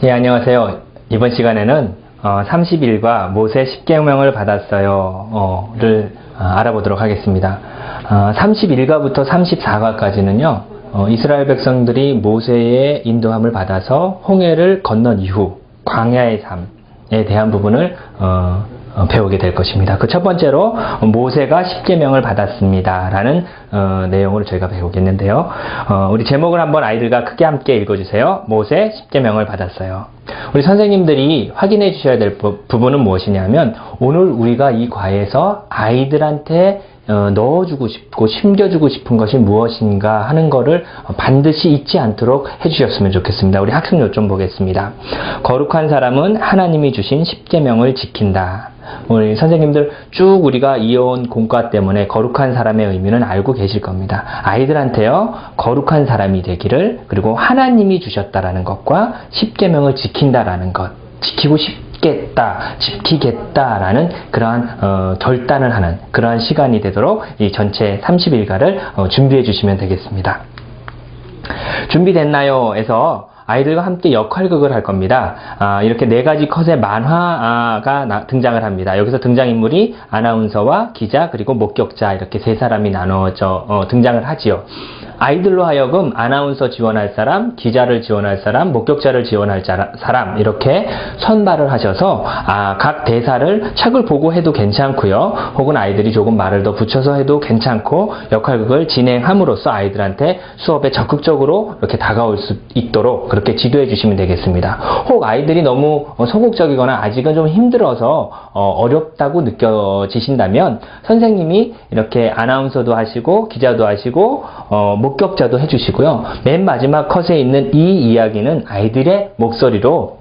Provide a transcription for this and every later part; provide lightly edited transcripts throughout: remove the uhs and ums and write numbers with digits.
예, 안녕하세요. 이번 시간에는 30일과 모세 10계명을 받았어요를 알아보도록 하겠습니다. 31가부터 34가까지는요, 이스라엘 백성들이 모세의 인도함을 받아서 홍해를 건넌 이후 광야의 삶에 대한 부분을 배우게 될 것입니다. 그 첫 번째로 모세가 10계명을 받았습니다 라는 내용을 저희가 배우겠는데요. 우리 제목을 한번 아이들과 크게 함께 읽어주세요. 모세 10계명을 받았어요. 우리 선생님들이 확인해 주셔야 될 부분은 무엇이냐면, 오늘 우리가 이 과에서 아이들한테 넣어주고 싶고 심겨주고 싶은 것이 무엇인가 하는 거를 반드시 잊지 않도록 해주셨으면 좋겠습니다. 우리 학습 요점 보겠습니다. 거룩한 사람은 하나님이 주신 10계명을 지킨다. 우리 선생님들 쭉 우리가 이어온 공과 때문에 거룩한 사람의 의미는 알고 계실 겁니다. 아이들한테요, 거룩한 사람이 되기를, 그리고 하나님이 주셨다라는 것과 10계명을 지킨다라는 것, 지키겠다라는 그러한 결단을 하는 그러한 시간이 되도록 이 전체 30일가를 준비해 주시면 되겠습니다. 준비됐나요? 에서 아이들과 함께 역할극을 할 겁니다. 이렇게 4가지 컷의 만화가 등장을 합니다. 여기서 등장인물이 아나운서와 기자 그리고 목격자, 이렇게 3사람이 나눠져 등장을 하지요. 아이들로 하여금 아나운서 지원할 사람, 기자를 지원할 사람, 목격자를 지원할 사람, 이렇게 선발을 하셔서 각 대사를 책을 보고 해도 괜찮고요, 혹은 아이들이 조금 말을 더 붙여서 해도 괜찮고, 역할극을 진행함으로써 아이들한테 수업에 적극적으로 이렇게 다가올 수 있도록 그렇게 지도해 주시면 되겠습니다. 혹 아이들이 너무 소극적이거나 아직은 좀 힘들어서 어렵다고 느껴지신다면, 선생님이 이렇게 아나운서도 하시고 기자도 하시고 목격자도 해주시고요, 맨 마지막 컷에 있는 이 이야기는 아이들의 목소리로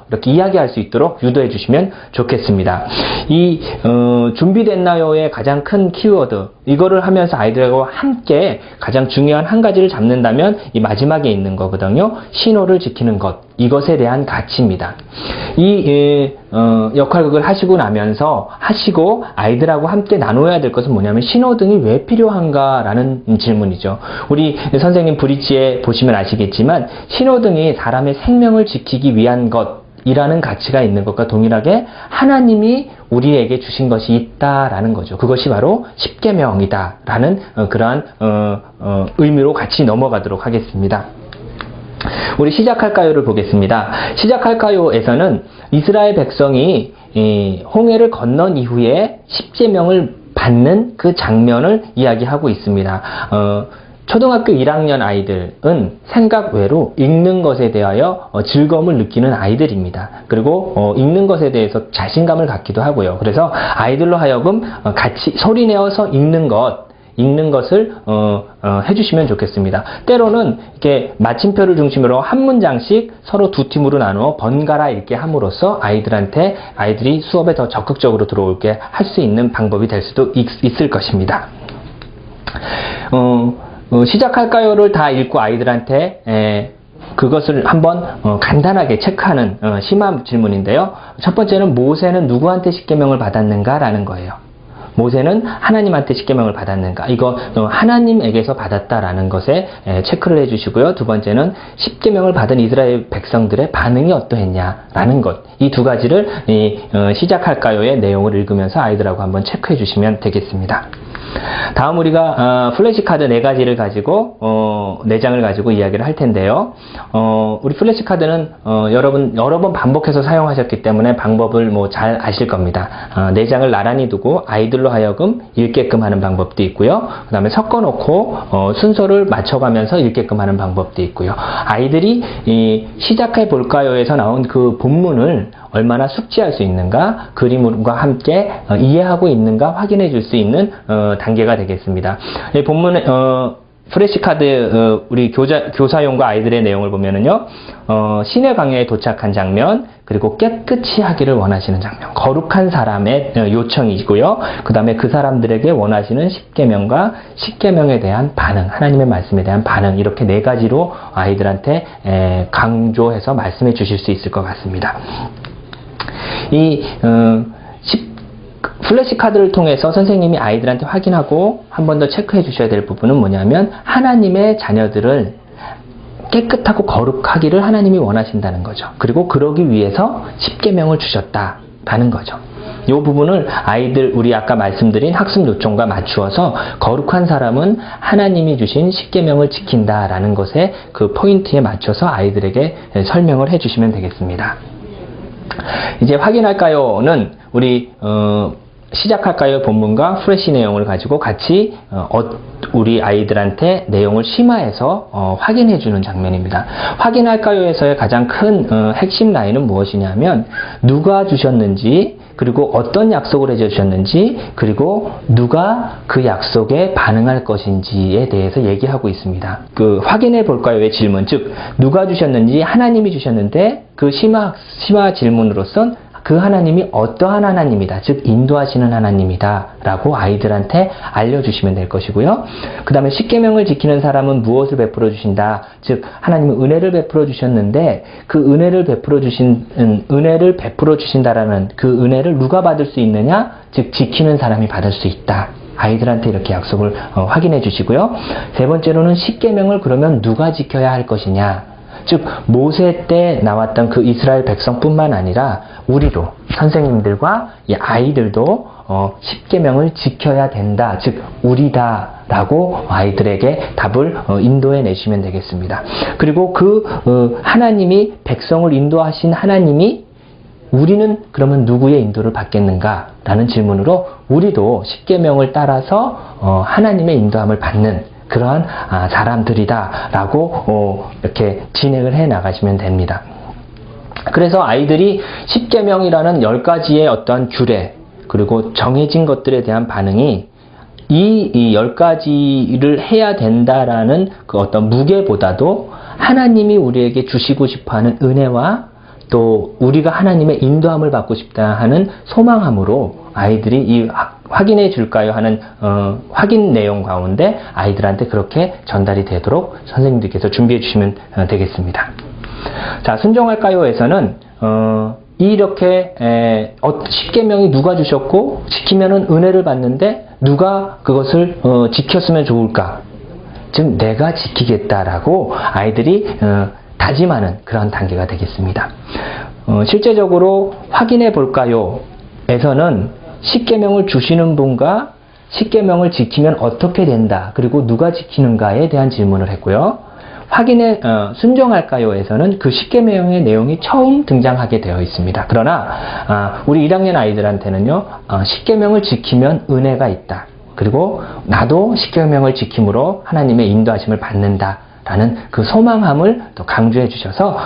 이렇게 이야기할 수 있도록 유도해 주시면 좋겠습니다. 이 준비됐나요의 가장 큰 키워드, 이거를 하면서 아이들하고 함께 가장 중요한 한 가지를 잡는다면 이 마지막에 있는 거거든요. 신호를 지키는 것, 이것에 대한 가치입니다. 이 역할극을 하시고 나면서 아이들하고 함께 나눠야 될 것은 뭐냐면, 신호등이 왜 필요한가라는 질문이죠. 우리 선생님 브릿지에 보시면 아시겠지만, 신호등이 사람의 생명을 지키기 위한 것이라는 가치가 있는 것과 동일하게 하나님이 우리에게 주신 것이 있다라는 거죠. 그것이 바로 10계명이다라는 그러한 의미로 같이 넘어가도록 하겠습니다. 우리 시작할까요를 보겠습니다. 시작할까요에서는 이스라엘 백성이 홍해를 건넌 이후에 10계명을 받는 그 장면을 이야기하고 있습니다. 초등학교 1학년 아이들은 생각 외로 읽는 것에 대하여 즐거움을 느끼는 아이들입니다. 그리고 읽는 것에 대해서 자신감을 갖기도 하고요. 그래서 아이들로 하여금 같이 소리내어서 읽는 것을 해주시면 좋겠습니다. 때로는 이렇게 마침표를 중심으로 한 문장씩 서로 2팀으로 나누어 번갈아 읽게 함으로써 아이들이 수업에 더 적극적으로 들어오게 할 수 있는 방법이 될 수도 있을 것입니다. 시작할까요를 다 읽고 아이들한테 그것을 한번 간단하게 체크하는 심화 질문인데요. 첫 번째는 모세는 누구한테 10계명을 받았는가 라는 거예요. 모세는 하나님한테 10계명을 받았는가, 이거 하나님에게서 받았다라는 것에 체크를 해주시고요. 두 번째는 10계명을 받은 이스라엘 백성들의 반응이 어떠했냐라는 것, 이 2가지를 시작할까요의 내용을 읽으면서 아이들하고 한번 체크해 주시면 되겠습니다. 다음 우리가 플래시카드 4가지를 가지고 4장을 가지고 이야기를 할 텐데요. 우리 플래시카드는 여러 번 반복해서 사용하셨기 때문에 방법을 잘 아실 겁니다. 4장을 나란히 두고 아이들로 하여금 읽게끔 하는 방법도 있고요, 그 다음에 섞어놓고 순서를 맞춰가면서 읽게끔 하는 방법도 있고요. 아이들이 시작해 볼까요에서 나온 그 본문을 얼마나 숙지할 수 있는가, 그림과 함께 이해하고 있는가 확인해 줄 수 있는 단계가 되겠습니다. 이 본문에 플래시카드 우리 교사용과 아이들의 내용을 보면은요, 시내 광야에 도착한 장면, 그리고 깨끗이 하기를 원하시는 장면, 거룩한 사람의 요청이고요, 그 다음에 그 사람들에게 원하시는 10계명과 10계명에 대한 반응, 하나님의 말씀에 대한 반응, 이렇게 4가지로 아이들한테 강조해서 말씀해 주실 수 있을 것 같습니다. 플래시카드를 통해서 선생님이 아이들한테 확인하고 한 번 더 체크해 주셔야 될 부분은 뭐냐면, 하나님의 자녀들을 깨끗하고 거룩하기를 하나님이 원하신다는 거죠. 그리고 그러기 위해서 십계명을 주셨다라는 거죠. 이 부분을 아이들, 우리 아까 말씀드린 학습 요청과 맞추어서 거룩한 사람은 하나님이 주신 십계명을 지킨다라는 것에 그 포인트에 맞춰서 아이들에게 설명을 해주시면 되겠습니다. 이제 확인할까요는 우리 시작할까요 본문과 프레시 내용을 가지고 같이 우리 아이들한테 내용을 심화해서 확인해 주는 장면입니다. 확인할까요에서의 가장 큰 핵심 라인은 무엇이냐면 누가 주셨는지, 그리고 어떤 약속을 해주셨는지, 그리고 누가 그 약속에 반응할 것인지에 대해서 얘기하고 있습니다. 그 확인해 볼까요의 질문, 즉 누가 주셨는지 하나님이 주셨는데 그 심화 질문으로선 그 하나님이 어떠한 하나님이다, 즉 인도하시는 하나님이다 라고 아이들한테 알려주시면 될 것이고요. 그 다음에 십계명을 지키는 사람은 무엇을 베풀어 주신다, 즉 하나님은 은혜를 베풀어 주셨는데 그 은혜를 베풀어 주신다라는 그 은혜를 누가 받을 수 있느냐, 즉 지키는 사람이 받을 수 있다. 아이들한테 이렇게 약속을 확인해 주시고요. 세 번째로는 십계명을 그러면 누가 지켜야 할 것이냐, 즉 모세 때 나왔던 그 이스라엘 백성뿐만 아니라 우리도, 선생님들과 이 아이들도 십계명을 지켜야 된다, 즉 우리다라고 아이들에게 답을 인도해 내시면 되겠습니다. 그리고 그 하나님이 백성을 인도하신 하나님이 우리는 그러면 누구의 인도를 받겠는가 라는 질문으로 우리도 십계명을 따라서 하나님의 인도함을 받는 그러한 사람들이다 라고 이렇게 진행을 해 나가시면 됩니다. 그래서 아이들이 십계명이라는 10가지의 어떠한 규례, 그리고 정해진 것들에 대한 반응이 이 10가지를 해야 된다라는 그 어떤 무게보다도 하나님이 우리에게 주시고 싶어하는 은혜와 또 우리가 하나님의 인도함을 받고 싶다 하는 소망함으로 아이들이 이 확인해 줄까요 하는 확인 내용 가운데 아이들한테 그렇게 전달이 되도록 선생님들께서 준비해 주시면 되겠습니다. 자, 순종할까요에서는 이렇게 십계명이 누가 주셨고 지키면은 은혜를 받는데 누가 그것을 지켰으면 좋을까, 즉 내가 지키겠다라고 아이들이 다짐하는 그런 단계가 되겠습니다. 실제적으로 확인해 볼까요 에서는 십계명을 주시는 분과 십계명을 지키면 어떻게 된다, 그리고 누가 지키는가에 대한 질문을 했고요. 순종할까요에서는 그 십계명의 내용이 처음 등장하게 되어 있습니다. 그러나 우리 1학년 아이들한테는요, 십계명을 지키면 은혜가 있다, 그리고 나도 십계명을 지킴으로 하나님의 인도하심을 받는다 라는 그 소망함을 또 강조해 주셔서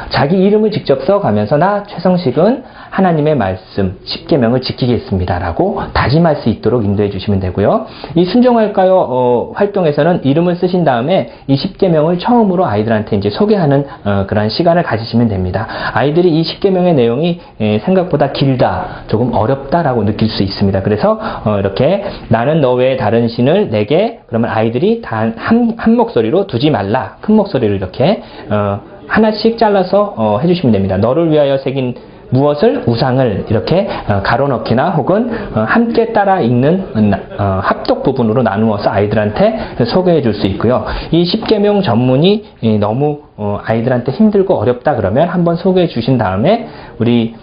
자기 이름을 직접 써가면서 나 최성식은 하나님의 말씀 십계명을 지키겠습니다 라고 다짐할 수 있도록 인도해 주시면 되고요. 이 순종할까요 활동에서는 이름을 쓰신 다음에 이 십계명을 처음으로 아이들한테 이제 소개하는 그런 시간을 가지시면 됩니다. 아이들이 이 십계명의 내용이 생각보다 길다, 조금 어렵다라고 느낄 수 있습니다. 그래서 이렇게 나는 너 외에 다른 신을 내게, 그러면 아이들이 단 한 목소리로 두지 말라, 큰 목소리를 이렇게 하나씩 잘라서 해주시면 됩니다. 너를 위하여 새긴 무엇을, 우상을 이렇게 가로넣기나 혹은 함께 따라 읽는 합독 부분으로 나누어서 아이들한테 소개해 줄 수 있고요. 이 십계명 전문이 너무 아이들한테 힘들고 어렵다 그러면 한번 소개해 주신 다음에 우리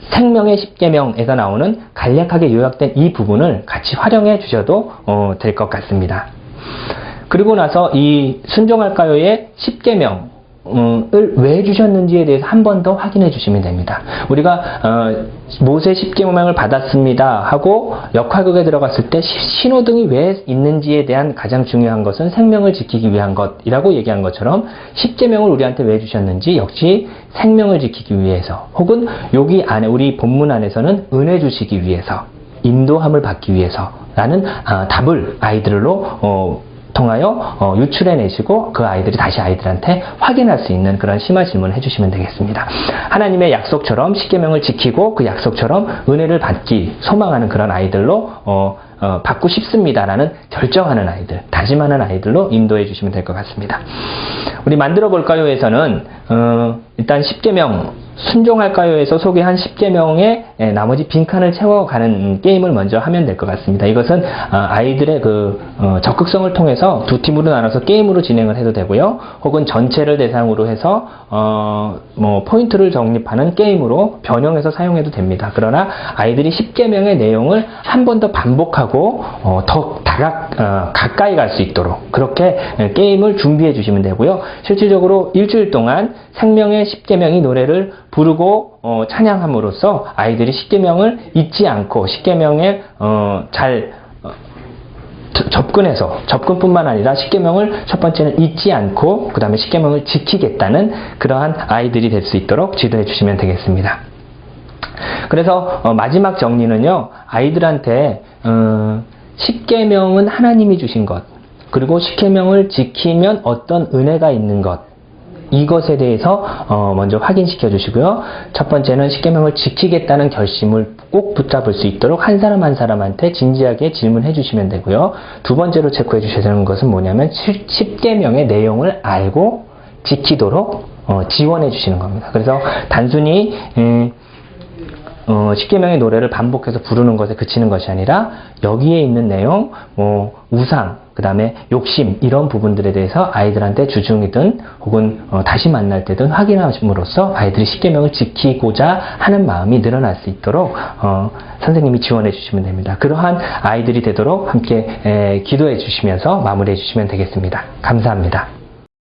생명의 십계명에서 나오는 간략하게 요약된 이 부분을 같이 활용해 주셔도 될 것 같습니다. 그리고 나서 이 순종할까요의 십계명을 왜 주셨는지에 대해서 한 번 더 확인해 주시면 됩니다. 우리가 모세 십계명을 받았습니다 하고 역할극에 들어갔을 때 신호등이 왜 있는지에 대한 가장 중요한 것은 생명을 지키기 위한 것이라고 얘기한 것처럼 십계명을 우리한테 왜 주셨는지 역시 생명을 지키기 위해서, 혹은 여기 안에 우리 본문 안에서는 은혜 주시기 위해서, 인도함을 받기 위해서라는 답을 아이들로 통하여 유출해내시고 그 아이들이 다시 아이들한테 확인할 수 있는 그런 심화 질문을 해주시면 되겠습니다. 하나님의 약속처럼 십계명을 지키고 그 약속처럼 은혜를 받기 소망하는 그런 아이들로 받고 싶습니다라는 결정하는 아이들, 다짐하는 아이들로 인도해 주시면 될 것 같습니다. 우리 만들어 볼까요에서는 일단 10계명 순종할까요에서 소개한 10계명의 나머지 빈칸을 채워가는 게임을 먼저 하면 될 것 같습니다. 이것은 아이들의 적극성을 통해서 두 팀으로 나눠서 게임으로 진행을 해도 되고요. 혹은 전체를 대상으로 해서 포인트를 적립하는 게임으로 변형해서 사용해도 됩니다. 그러나 아이들이 10계명의 내용을 한 번 더 반복하고 더 가까이 갈 수 있도록 그렇게 게임을 준비해 주시면 되고요. 실질적으로 일주일 동안 생명의 10계명이 노래를 부르고 찬양함으로써 아이들이 10계명을 잊지 않고 10계명에 잘 접근뿐만 아니라 10계명을 첫 번째는 잊지 않고 그 다음에 10계명을 지키겠다는 그러한 아이들이 될 수 있도록 지도해 주시면 되겠습니다. 그래서 마지막 정리는요, 아이들한테 10계명은 하나님이 주신 것, 그리고 10계명을 지키면 어떤 은혜가 있는 것, 이것에 대해서 먼저 확인시켜 주시고요. 첫 번째는 10계명을 지키겠다는 결심을 꼭 붙잡을 수 있도록 한 사람 한 사람한테 진지하게 질문해 주시면 되고요. 두 번째로 체크해 주셔야 되는 것은 뭐냐면 10계명의 내용을 알고 지키도록 지원해 주시는 겁니다. 그래서 단순히 10계명의 노래를 반복해서 부르는 것에 그치는 것이 아니라 여기에 있는 내용, 우상, 그 다음에 욕심, 이런 부분들에 대해서 아이들한테 주중이든 혹은 다시 만날 때든 확인함으로써 아이들이 10계명을 지키고자 하는 마음이 늘어날 수 있도록 선생님이 지원해 주시면 됩니다. 그러한 아이들이 되도록 함께 기도해 주시면서 마무리해 주시면 되겠습니다. 감사합니다.